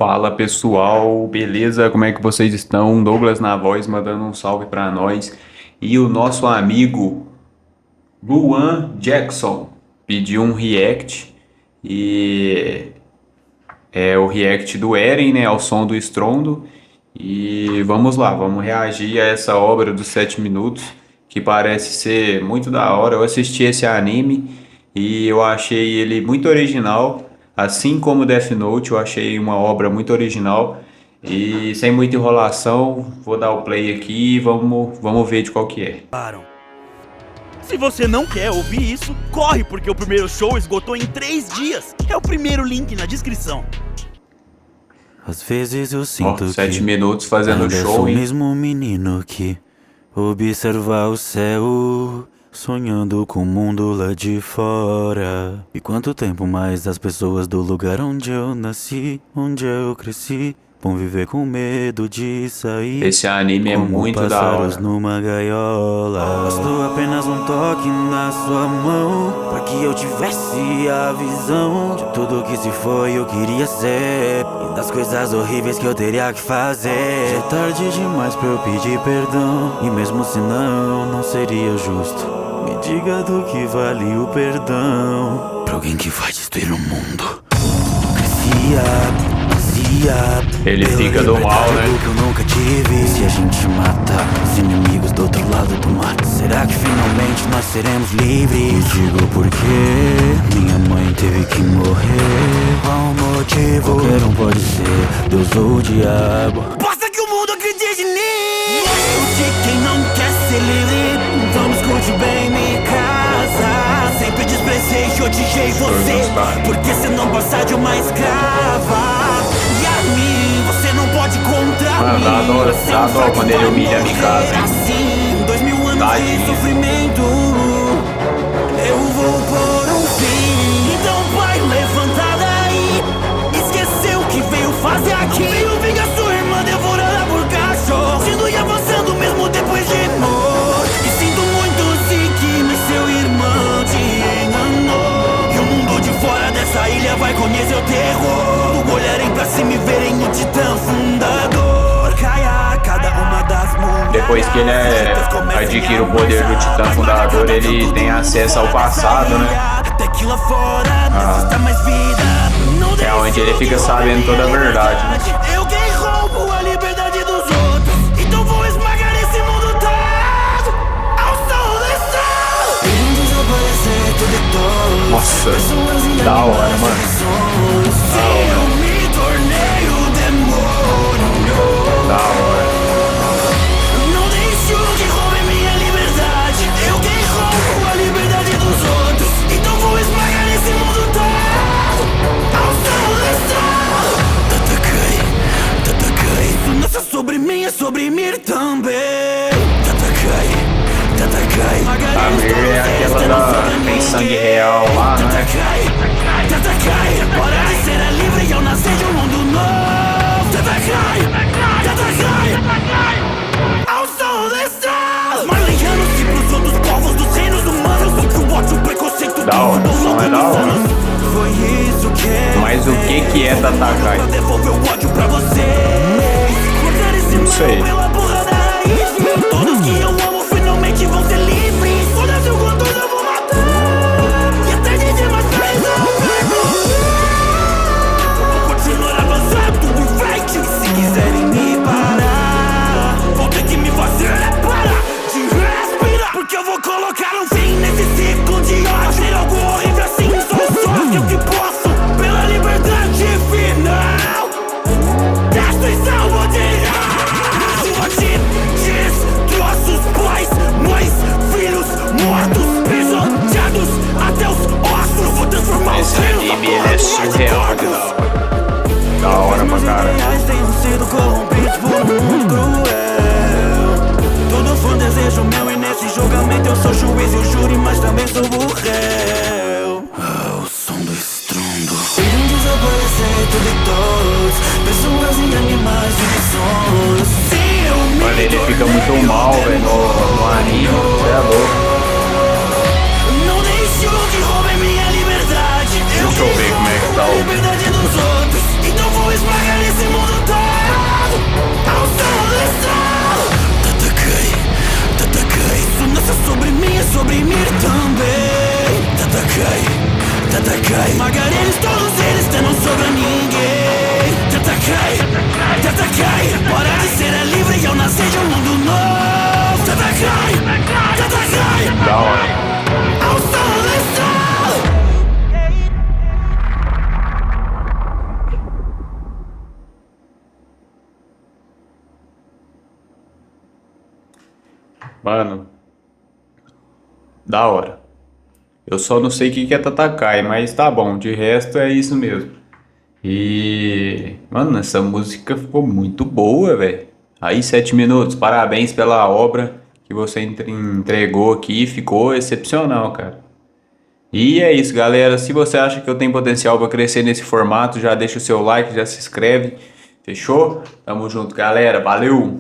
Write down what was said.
Fala pessoal, beleza? Como é que vocês estão? Douglas na voz mandando um salve pra nós. E o nosso amigo Luan Jackson pediu um react e é o react do Eren, né, ao som do estrondo. E vamos lá, vamos reagir a essa obra dos 7 minutos que parece ser muito da hora. Eu assisti esse anime e eu achei ele muito original. Assim como Death Note, eu achei uma obra muito original e sem muita enrolação, vou dar o play aqui e vamos ver de qual que é. Se você não quer ouvir isso, corre, porque o primeiro show esgotou em 3 dias. É o primeiro link na descrição. Às vezes eu sinto 7 minutos fazendo ainda show, sou o hein? mesmo menino que observa o céu, sonhando com o mundo lá de fora. E quanto tempo mais as pessoas do lugar onde eu nasci, onde eu cresci, vão viver com medo de sair. Esse anime é como muito da pássaros hora. numa gaiola. Bastou apenas um toque na sua mão pra que eu tivesse a visão de tudo que se foi eu queria ser e das coisas horríveis que eu teria que fazer. Já é tarde demais pra eu pedir perdão, e mesmo se não seria justo. Me diga do que vale o perdão pra alguém que vai destruir o mundo. Ele fica do mal, né? Que eu nunca tive. Se a gente matar os inimigos do outro lado do mar, será que finalmente nós seremos livres? E digo porque minha mãe teve que morrer. Qual o motivo? Qualquer um pode ser, Deus ou o diabo. Basta que o mundo acredite nisso. Escute quem não quer ser livre, então escute bem, me casa. Sempre desprezei e odiei você, porque você não passa de uma escrava. E a mim, você não pode contra mim. Dá dó quando ele humilha a Mikasa, hein? Assim, 2000 anos de sofrimento, eu vou pôr um fim. Então vai, levanta daí. Esqueceu o que veio fazer aqui. Não veio vingar sua irmã devorada por cachorro, sendo e avançando mesmo depois de morto. E sinto muito se mas seu irmão te enganou. E o mundo de fora dessa ilha vai conhecer o terror. Olharem pra cima e verem o titã fundador. Caia cada uma das muralhas. Depois que ele adquire o poder do titã fundador, ele tem acesso ao passado, né? É onde ele fica sabendo toda a verdade, né? Eu quem roubo a liberdade dos outros, então vou esmagar esse mundo todo ao sol desse. Desaparecer tudo e todos. Nossa, da hora, mano. Eu me tornei o demônio. Da hora. Não deixo que roube minha liberdade. Eu quem roubo a liberdade dos outros, então vou esmagar esse mundo todo ao sol desse. Tatakai. Isso não é só sobre mim, é sobre Mir também. Tatakai. A Mir é aquela que tem sangue real lá, né? Hora de ser livre e eu nascer de um mundo novo. Tatakai. Ao sol desse. Marleyanos e pros outros povos dos reinos humanos, o que o ódio, o preconceito Da hora, o som é da hora. foi isso que Mas o que é Tatakai? pra devolver o ódio pra você. Cortar esse Não sei. mal pela porra da raiz. Todos que eu amo finalmente vão ser livres. Foda-se o quanto eu vou matar. E até de demais pra resolver. Vou continuar avançando em frente. Se quiserem me parar, vão ter que me fazer parar de respirar. Porque eu vou colocar um fim nesse ciclo de ódio. Ser algo horrível assim, sou só eu que posso. Pela liberdade final, destruição vou tirar. Destroços, pais, mães, filhos, mortos, pisoteados até os ossos. Vou transformar os Esse rios anime, ele é surreal de da hora. Da hora pra caralho. tenho sido corrompidos por um mundo cruel. Tudo foi um desejo meu e nesse julgamento eu sou juiz e o júri, mas também sou o réu. O som do estrondo. Irão desaparecer tudo e todos, pessoas e animais e sonhos. Se eu me Mano, ele fica muito mal, velho, no anime. Você é louco. não deixo que roubem minha liberdade. Deixa eu ver como é que tá o... liberdade dos outros, então vou esmagar esse Mano, da hora. Eu só não sei o que que é Tatakai, mas tá bom, de resto é isso mesmo. E, mano, essa música ficou muito boa, velho. Aí, 7 minutos, parabéns pela obra que você entregou aqui, ficou excepcional, cara. E é isso, galera. Se você acha que eu tenho potencial para crescer nesse formato, já deixa o seu like, já se inscreve. Fechou? Tamo junto, galera. Valeu!